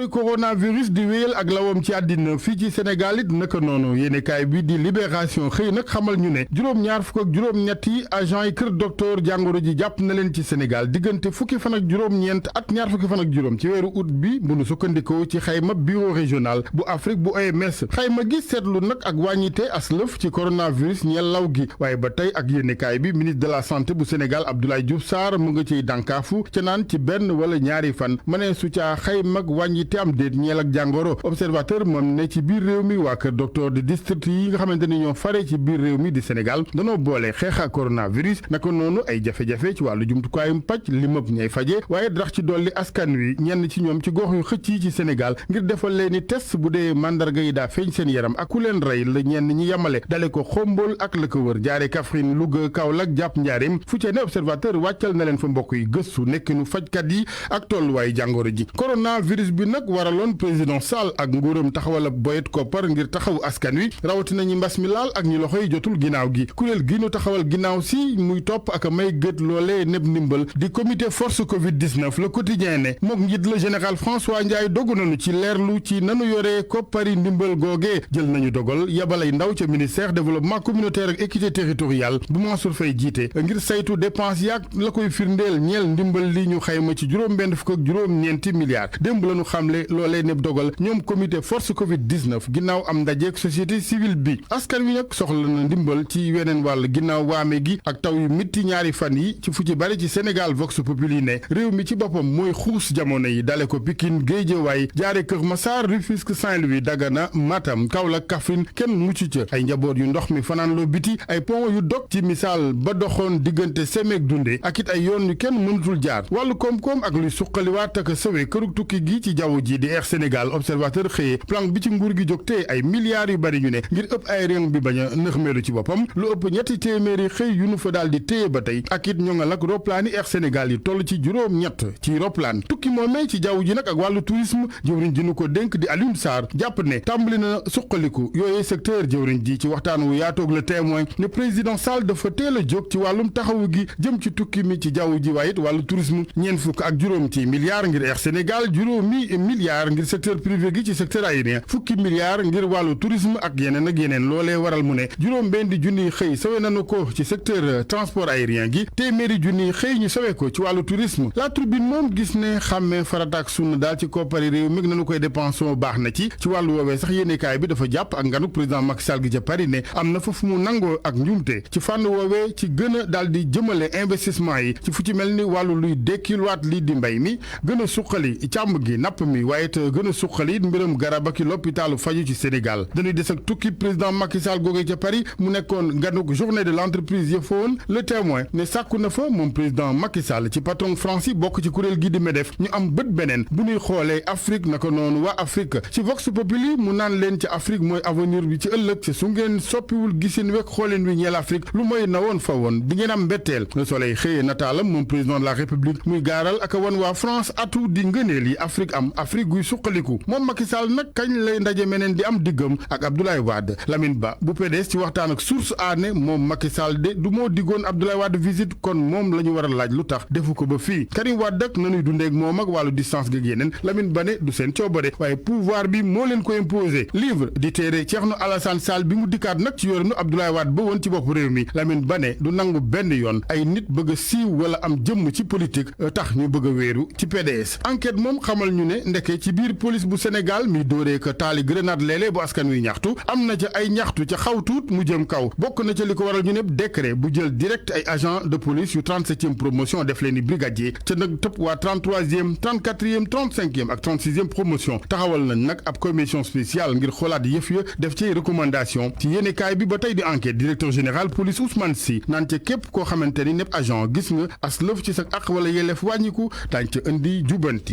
coronavirus di wéyal ak lawam ci àddina fii ci Sénégal it naka noonu yéenekaay bi di Libération xëy nag xamal ñu ne juróom-ñaar fukk ak juróom-ñetti agent yi kër docteur jàngoro ji jàpp na leen ci Sénégal diggante fukki fan ak juróom-ñeent ak ñaar fukki fan ak juróom ci weeru août bi bu nu sukkandikoo ci xayma bureau régional bu Afrique bu OMS xayma gi seetlu nag ak wàññite aslëf ci coronavirus ñeel law gi waaye ba tey ak yéenekaay bi ministre de la santé bu Sénégal Abdoulaye Diouf Sarr mu nga ciy dànkaafu ca naan ci benn wala ñaari fan mënee su ca xayma ak wàññite am déet ñeel ak jàngoro observateur moom ne ci biir réew mi waa kër docteur de district yi nga xamante ni ñoo fare ci biir réew mi di Sénégal danoo boole xeex ak coronavirus naka noonu ay jafe-jafe ci wàllu jumtukaayum paj limëb ñay faje waaye drax ci dolli askan wi ñenn ci ñoom ci gox yu xëcc yi ci Sénégal ngir defal leeni test bu dee mandarga yi daa feeñ seen yaram ak ku leen rey la ñenn ñi yemale dale ko Xombol ak la ko wër jaare Kaffrine Louga Kaolack jàpp Njaaréem fu ca ne observateur wàccal na leen fa mbokk yi gëstu nekkinu fajkat yi ak tolluwaayu jàngoro ji coronavirus bi nag waraloon président Sall ak nguuram taxawal ab boyet koppar ngir taxawu askan wi rawatina ñi mbas mi laal ak ñi loxo yi jotul ginnaaw gi kuréel gi nu taxawal ginnaaw si muy topp ak may gët loolee neb ndimbal di comité force Covid 19 le quotidien ne mook njiit la général François Ndiaye dogu nañu ci leerlu ci nanu yoree koppari ndimbal googee jël nañu dogal yabalay ndaw ca ministère développement communautaire ak équité territoriale bu Mansour Faye jiite ngir saytu dépense yaak la koy firndeel ñeel ndimbal li ñu xayma ci juróom-benn fukk ak juróom-ñeenti milliards démb la ñu xamle loolee neb dogal ñoom comité force Covid 19 ginnaaw am ndajeek société civile bi askan wi nag soxla na ndimbal ci weneen wàll ginnaaw waame gi ak taw yu mitti ñaari fan yi ci fu ci bari ci Sénégal Vox Populi ne réew mi ci boppam mooy xuus jamono yi dale ko Pikine Guédiawaye jaare Kër Massar Rufisque Saint-Louis Dagana Matam Kaolack Kaffrine kenn mucc ca ay njaboot yu ndox mi fanaan loo biti ay pont yu dog ci misaal ba doxoon diggante Semeek Dunde ak it ay yoon yu kenn mënatul jaar wàllu koom-koom ak luy suqaliwaat ak sëwe kërug tukki gi ci jaww ji di Air Sénégal observateur xëyee plan bi ci nguur gi jóg tee ay milliards yu bari ñu ne ngir ëpp aérien bi bañ a nëxmeelu ci boppam lu ëpp ñetti téeméeri xëy yu nu fa daal di téye ba tey ak it ñoŋal ak roplaani Air Sénégal yi toll ci juróom-ñett ci roplaan tukki moomee ci jaww ji nag ak wàllu tourisme jëwriñ ji nu ko dénk di Alioune Sarr jàpp ne tàmbali na suqaliku yooyee secteur jëwriñ ji ci waxtaan wu yaatoog le témoin ne président Sall dafa teel a jóg ci wàllum taxawu gi jëm ci tukki mi ci jaww ji waaye it wàllu tourisme ñeent fukk ak juróom ci milliards ngir Air Sénégal juróomi milliards ngir secteur privé gi ci secteur aérien fukki milliards ngir wàllu tourisme ak yeneen loolee waral mu ne juróom benn di junniy xëy sawe nanu ko ci secteur transport aérien gi téeméeri junniy xëy ñu sawe ko ci wàllu tourisme la tribune moom gis ne xàmmee farataak sunna daal ci koppari réew mi nanu koy dépensé baax na ci wàllu woowee sax yéenekaay bi dafa jàpp ak nganuk président Macky Sall gi ca Paris ne am na fa fu mu nangoo ak njuumte ci fànn woowee ci gën a daal di jëmale investissement yi ci fu ci mel ni wàllu luy dekkiluwaat lii di mbay mi gën a suqali càmm gi napp mi waaye it gën a suqali mbiram garab ak l'hôpitalu faju ci Sénégal dañuy des ak tukki président Macky Sall googee ca Paris mu nekkoon nganuk journée de l'entreprise yëfoon le témoin ne sàkku na fa moom président Macky Sall ci patron France yi bokk ci kuréel gi di MEDEF ñu am bët beneen bu ñuy xoolee Afrique naka noonu waa Afrique ci Vox Populi mu naan leen ci Afrique mooy avenir bi ci ëllëg ci su ngeen soppiwul gisin wek xooleen wi ñeel Afrique lu mooy na woon fa woon di ngeen am mbetteel Le Soleil xëyee nataalam moom président de la République muy gaaral ak wan waa France atu di ngëneel yi Afrique am Afrique guy suqaliku moom Macky Sall nag kañ lay ndaje meneen di am diggam ak Abdoulaye Wade Lamine Ba bu PDS ci waxtaan ak source aane moom Macky Sall de du moo diggoon Abdoulaye Wade visite kon moom la ñu war a laaj lu tax defu ko ba fii Karim Wade ak nanuy dundeek moom ak wàllu distance gi yeneen Lamine Ba ne du seen coobare waaye pouvoir bi moo leen ko imposé livre di téere Thierno Alassane Sall bi mu dikkaat nag ci yorinu Abdoulaye Wade ba woon ci bopp réew mi Lamine Ba ne du nangu benn yoon ay nit bëgg a siiw wala am jëmm ci politique tax ñu bëgg a wéeru ci PDS enquête moom xamal ñu ne ndeke ci biir police bu Sénégal mi dóoree ko taali grenade léeg-léeg bu askan wi ñaxtu am na ca ay ñaxtu ca xaw tuut mu jëm kaw bokk na ca li ko waral ñu ne décret bu jël direct ay agent de police yu 37e promotion def leen ni brigadier ca nag tëpp waa 33e 34e 35e ak 36e promotion taxawal nañ nag ab commission spéciale ngir xoolaat yëf ya def ci recommandation ci yéenekaay bi ba tey di enquête directeur général police Ousmane Sy naan ca képp koo xamante ni nepp agent gis nga as lëf ci sa àq wala yelleef wàññiku daañ ca indi jubanti